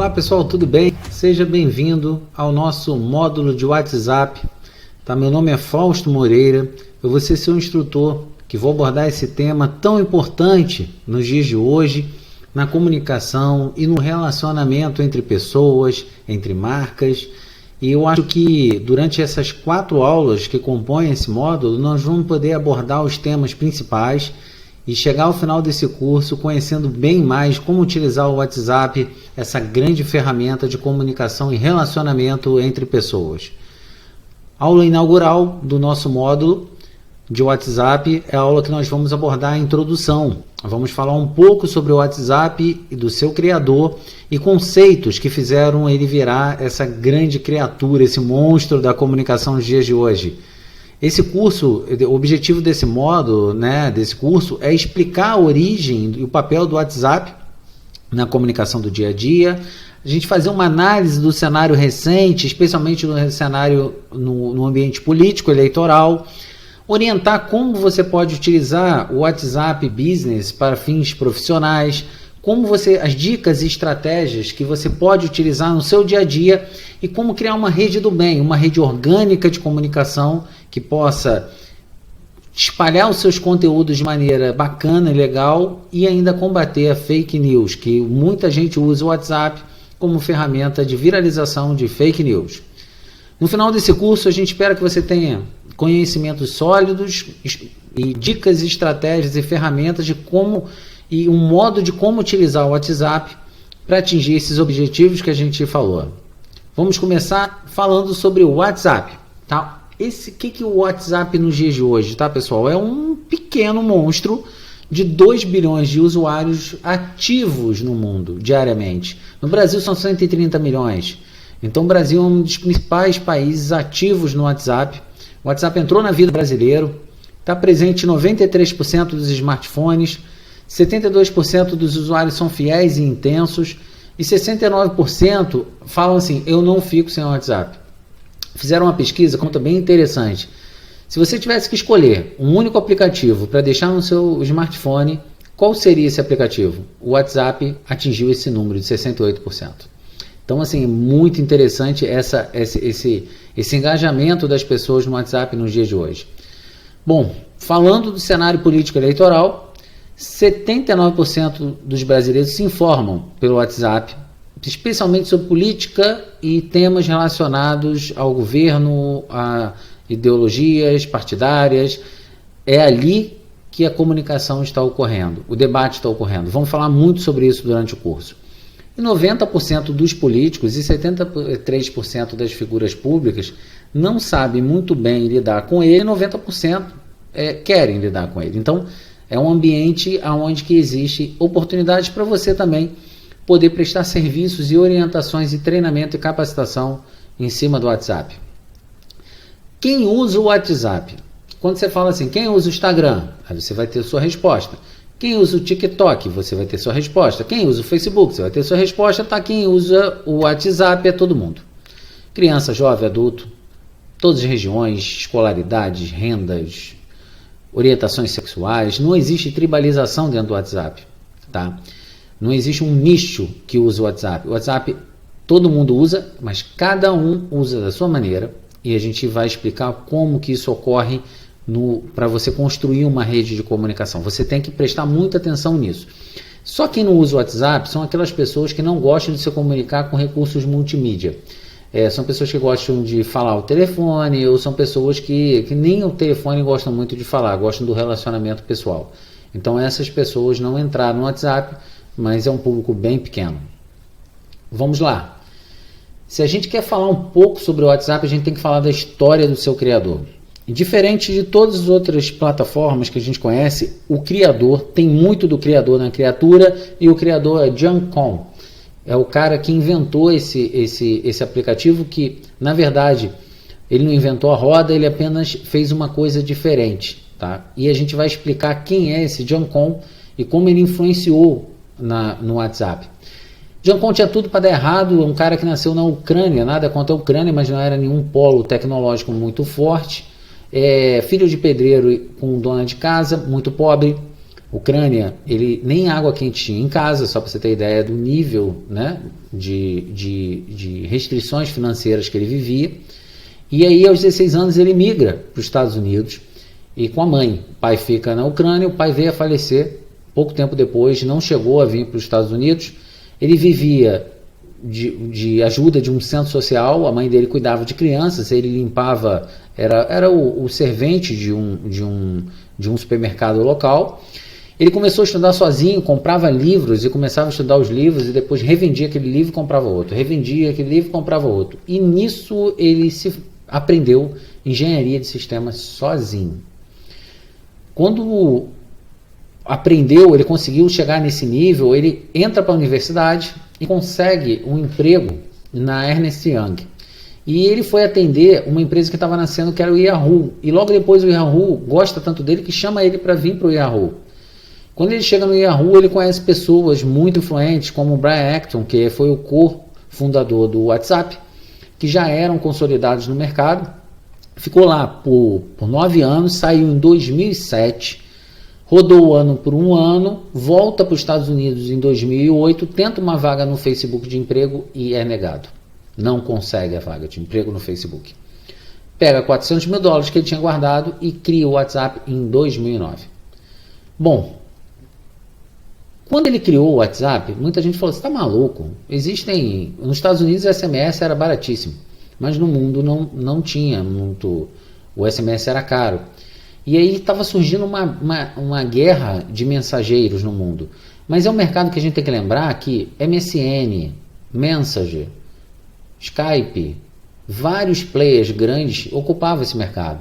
Olá pessoal, tudo bem? Seja bem-vindo ao nosso módulo de WhatsApp. Tá? Meu nome é Fausto Moreira, eu vou ser seu instrutor que vou abordar esse tema tão importante nos dias de hoje, na comunicação e no relacionamento entre pessoas, entre marcas. E eu acho que durante essas 4 aulas que compõem esse módulo, nós vamos poder abordar os temas principais e chegar ao final desse curso conhecendo bem mais como utilizar o WhatsApp, essa grande ferramenta de comunicação e relacionamento entre pessoas. Aula inaugural do nosso módulo de WhatsApp é a aula que nós vamos abordar a introdução. Vamos falar um pouco sobre o WhatsApp e do seu criador e conceitos que fizeram ele virar essa grande criatura, esse monstro da comunicação nos dias de hoje. Esse curso, o objetivo desse módulo, desse curso, é explicar a origem e o papel do WhatsApp na comunicação do dia a dia, a gente fazer uma análise do cenário recente, especialmente no cenário no ambiente político, eleitoral, orientar como você pode utilizar o WhatsApp Business para fins profissionais, as dicas e estratégias que você pode utilizar no seu dia a dia e como criar uma rede do bem, uma rede orgânica de comunicação que possa espalhar os seus conteúdos de maneira bacana e legal e ainda combater a fake news, que muita gente usa o WhatsApp como ferramenta de viralização de fake news. No final desse curso, a gente espera que você tenha conhecimentos sólidos e dicas, estratégias e ferramentas de como e um modo de como utilizar o WhatsApp para atingir esses objetivos que a gente falou. Vamos começar falando sobre o WhatsApp, tá? Que o WhatsApp nos dias de hoje, tá, pessoal? É um pequeno monstro de 2 bilhões de usuários ativos no mundo, diariamente. No Brasil são 130 milhões. Então o Brasil é um dos principais países ativos no WhatsApp. O WhatsApp entrou na vida brasileira, está presente em 93% dos smartphones, 72% dos usuários são fiéis e intensos e 69% falam assim, eu não fico sem o WhatsApp. Fizeram uma pesquisa, conta bem interessante. Se você tivesse que escolher um único aplicativo para deixar no seu smartphone, qual seria esse aplicativo? O WhatsApp atingiu esse número de 68%. Então, assim, é muito interessante esse engajamento das pessoas no WhatsApp nos dias de hoje. Bom, falando do cenário político eleitoral, 79% dos brasileiros se informam pelo WhatsApp, especialmente sobre política e temas relacionados ao governo, a ideologias partidárias. É ali que a comunicação está ocorrendo, o debate está ocorrendo. Vamos falar muito sobre isso durante o curso. E 90% dos políticos e 73% das figuras públicas não sabem muito bem lidar com ele, e 90% querem lidar com ele. Então, é um ambiente onde que existe oportunidades para você também poder prestar serviços e orientações e treinamento e capacitação em cima do WhatsApp. Quem usa o WhatsApp? Quando você fala assim, quem usa o Instagram? Aí você vai ter sua resposta. Quem usa o TikTok? Você vai ter sua resposta. Quem usa o Facebook? Você vai ter sua resposta. Tá? Quem usa o WhatsApp é todo mundo. Criança, jovem, adulto, todas as regiões, escolaridades, rendas, orientações sexuais. Não existe tribalização dentro do WhatsApp. Tá? Não existe um nicho que usa o WhatsApp. O WhatsApp todo mundo usa, mas cada um usa da sua maneira. E a gente vai explicar como que isso ocorre para você construir uma rede de comunicação. Você tem que prestar muita atenção nisso. Só quem não usa o WhatsApp são aquelas pessoas que não gostam de se comunicar com recursos multimídia. São pessoas que gostam de falar ao telefone, ou são pessoas que nem o telefone gostam muito de falar, gostam do relacionamento pessoal. Então essas pessoas não entraram no WhatsApp, mas é um público bem pequeno. Vamos lá. Se a gente quer falar um pouco sobre o WhatsApp, a gente tem que falar da história do seu criador. E diferente de todas as outras plataformas que a gente conhece, o criador tem muito do criador na criatura, e o criador é John Kohn. É o cara que inventou esse aplicativo que, na verdade, ele não inventou a roda, ele apenas fez uma coisa diferente. Tá? E a gente vai explicar quem é esse John Kohn e como ele influenciou no WhatsApp. John Kohn tinha tudo para dar errado, um cara que nasceu na Ucrânia, nada contra a Ucrânia, mas não era nenhum polo tecnológico muito forte, filho de pedreiro com dona de casa, muito pobre, Ucrânia, ele nem água quente tinha em casa, só para você ter ideia do nível, né, de restrições financeiras que ele vivia. E aí, aos 16 anos, ele migra para os Estados Unidos e com a mãe. O pai fica na Ucrânia, o pai veio a falecer pouco tempo depois, não chegou a vir para os Estados Unidos. Ele vivia de ajuda de um centro social, a mãe dele cuidava de crianças, ele limpava, era o servente de um supermercado local. Ele começou a estudar sozinho, comprava livros e começava a estudar os livros e depois revendia aquele livro e comprava outro, revendia aquele livro e comprava outro. E nisso ele aprendeu engenharia de sistemas sozinho. Quando aprendeu, ele conseguiu chegar nesse nível, ele entra para a universidade e consegue um emprego na Ernst Young. E ele foi atender uma empresa que estava nascendo, que era o Yahoo. E logo depois o Yahoo gosta tanto dele que chama ele para vir para o Yahoo. Quando ele chega no Yahoo, ele conhece pessoas muito influentes, como o Brian Acton, que foi o co-fundador do WhatsApp, que já eram consolidados no mercado. Ficou lá por 9 anos, saiu em 2007, rodou o ano por um ano, volta para os Estados Unidos em 2008, tenta uma vaga no Facebook de emprego e é negado. Não consegue a vaga de emprego no Facebook. Pega $400 mil que ele tinha guardado e cria o WhatsApp em 2009. Bom, quando ele criou o WhatsApp, muita gente falou, você está maluco? Nos Estados Unidos o SMS era baratíssimo, mas no mundo não tinha muito, o SMS era caro. E aí estava surgindo uma guerra de mensageiros no mundo. Mas é um mercado que a gente tem que lembrar que MSN, Messenger, Skype, vários players grandes ocupavam esse mercado.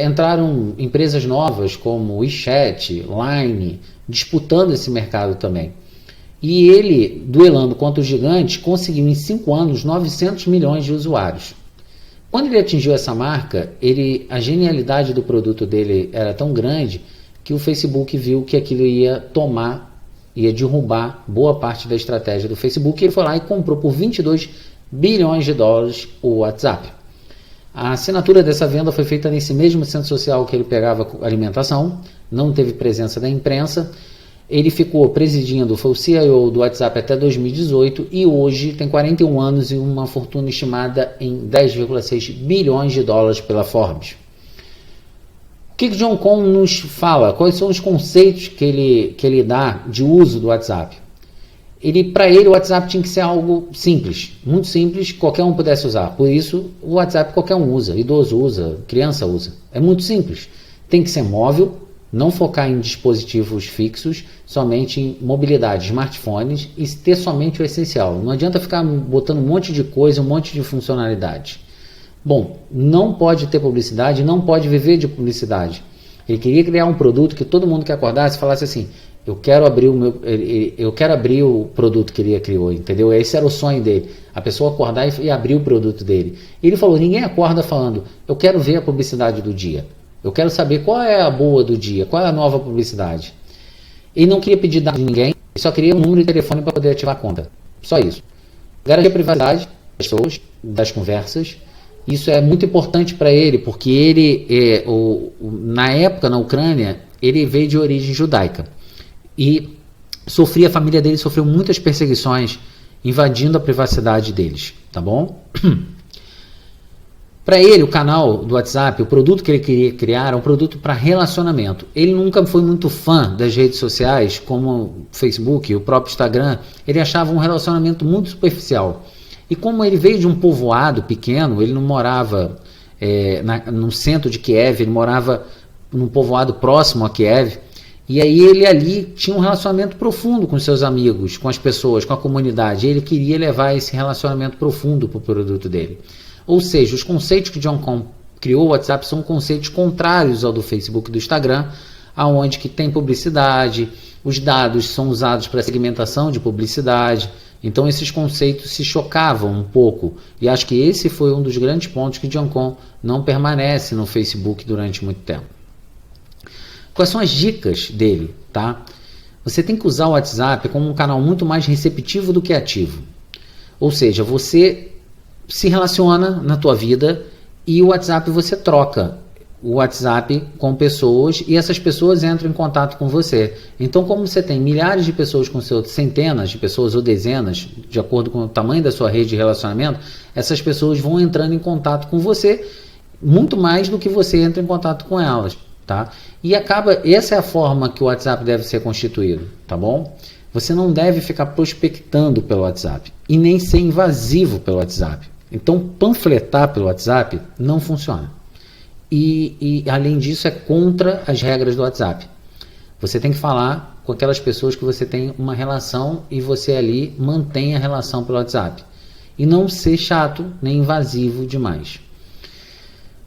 Entraram empresas novas como WeChat, Line, disputando esse mercado também. E ele, duelando contra os gigantes, conseguiu em 5 anos 900 milhões de usuários. Quando ele atingiu essa marca, a genialidade do produto dele era tão grande que o Facebook viu que aquilo ia derrubar boa parte da estratégia do Facebook. Ele foi lá e comprou por $22 bilhões o WhatsApp. A assinatura dessa venda foi feita nesse mesmo centro social que ele pegava alimentação, não teve presença da imprensa. Ele ficou presidindo, foi o CIO do WhatsApp até 2018 e hoje tem 41 anos e uma fortuna estimada em $10,6 bilhões pela Forbes. O que John Kohn nos fala? Quais são os conceitos que ele dá de uso do WhatsApp? Para ele o WhatsApp tinha que ser algo simples, muito simples, qualquer um pudesse usar. Por isso o WhatsApp qualquer um usa, idoso usa, criança usa. É muito simples. Tem que ser móvel, não focar em dispositivos fixos, somente em mobilidade, smartphones e ter somente o essencial. Não adianta ficar botando um monte de coisa, um monte de funcionalidade. Bom, não pode ter publicidade, não pode viver de publicidade. Ele queria criar um produto que todo mundo que acordasse falasse assim, eu quero abrir o produto que ele criou, entendeu? Esse era o sonho dele, a pessoa acordar e abrir o produto dele. E ele falou, ninguém acorda falando, eu quero ver a publicidade do dia. Eu quero saber qual é a boa do dia, qual é a nova publicidade. Ele não queria pedir dados de ninguém, ele só queria um número de telefone para poder ativar a conta. Só isso. Garantir a privacidade das pessoas, das conversas. Isso é muito importante para ele, porque ele, na época, na Ucrânia, ele veio de origem judaica. E a família dele sofreu muitas perseguições, invadindo a privacidade deles. Tá bom? Para ele, o canal do WhatsApp, o produto que ele queria criar era um produto para relacionamento. Ele nunca foi muito fã das redes sociais, como o Facebook, o próprio Instagram. Ele achava um relacionamento muito superficial. E como ele veio de um povoado pequeno, ele não morava no centro de Kiev, ele morava num povoado próximo a Kiev. E aí ele ali tinha um relacionamento profundo com seus amigos, com as pessoas, com a comunidade. E ele queria levar esse relacionamento profundo para o produto dele. Ou seja, os conceitos que John Kohn criou o WhatsApp são conceitos contrários ao do Facebook e do Instagram, aonde que tem publicidade, os dados são usados para segmentação de publicidade. Então esses conceitos se chocavam um pouco. E acho que esse foi um dos grandes pontos que John Kohn não permanece no Facebook durante muito tempo. Quais são as dicas dele? Tá? Você tem que usar o WhatsApp como um canal muito mais receptivo do que ativo. Ou seja, você se relaciona na tua vida e o WhatsApp você troca o WhatsApp com pessoas e essas pessoas entram em contato com você. Então, como você tem milhares de pessoas com seu, centenas de pessoas ou dezenas, de acordo com o tamanho da sua rede de relacionamento, essas pessoas vão entrando em contato com você muito mais do que você entra em contato com elas, tá? E essa é a forma que o WhatsApp deve ser constituído, tá bom? Você não deve ficar prospectando pelo WhatsApp e nem ser invasivo pelo WhatsApp. Então, panfletar pelo WhatsApp não funciona. E além disso, é contra as regras do WhatsApp. Você tem que falar com aquelas pessoas que você tem uma relação e você ali mantém a relação pelo WhatsApp. E não ser chato nem invasivo demais.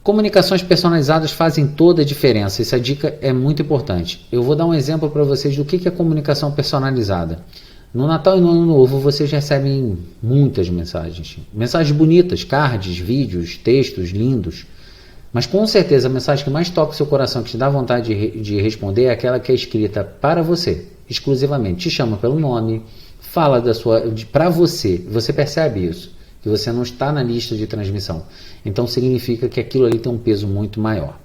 Comunicações personalizadas fazem toda a diferença. Essa dica é muito importante. Eu vou dar um exemplo para vocês do que é comunicação personalizada. No Natal e no Ano Novo vocês recebem muitas mensagens. Mensagens bonitas, cards, vídeos, textos lindos. Mas com certeza a mensagem que mais toca o seu coração, que te dá vontade de responder, é aquela que é escrita para você, exclusivamente. Te chama pelo nome, fala para você. Você percebe isso, que você não está na lista de transmissão. Então significa que aquilo ali tem um peso muito maior.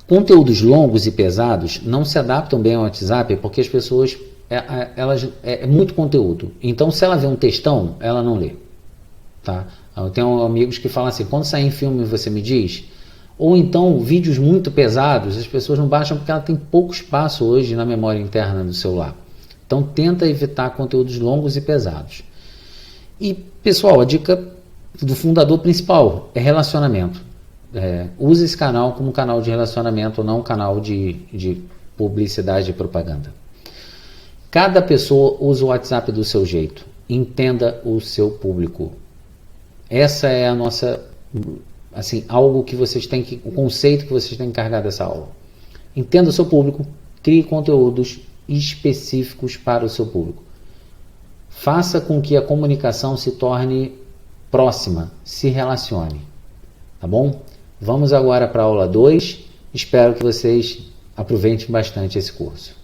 Conteúdos longos e pesados não se adaptam bem ao WhatsApp porque as pessoas, é muito conteúdo. Então se ela vê um textão, ela não lê. Tá? Eu tenho amigos que falam assim, quando sair em filme você me diz? Ou então vídeos muito pesados, as pessoas não baixam porque ela tem pouco espaço hoje na memória interna do celular. Então tenta evitar conteúdos longos e pesados. E pessoal, a dica do fundador principal é relacionamento. Use esse canal como canal de relacionamento, ou não um canal de publicidade e propaganda. Cada pessoa usa o WhatsApp do seu jeito. Entenda o seu público. Essa é a nossa, assim, algo que vocês têm que, o conceito que vocês têm que carregar dessa aula. Entenda o seu público, crie conteúdos específicos para o seu público. Faça com que a comunicação se torne próxima, se relacione. Tá bom? Vamos agora para a aula 2. Espero que vocês aproveitem bastante esse curso.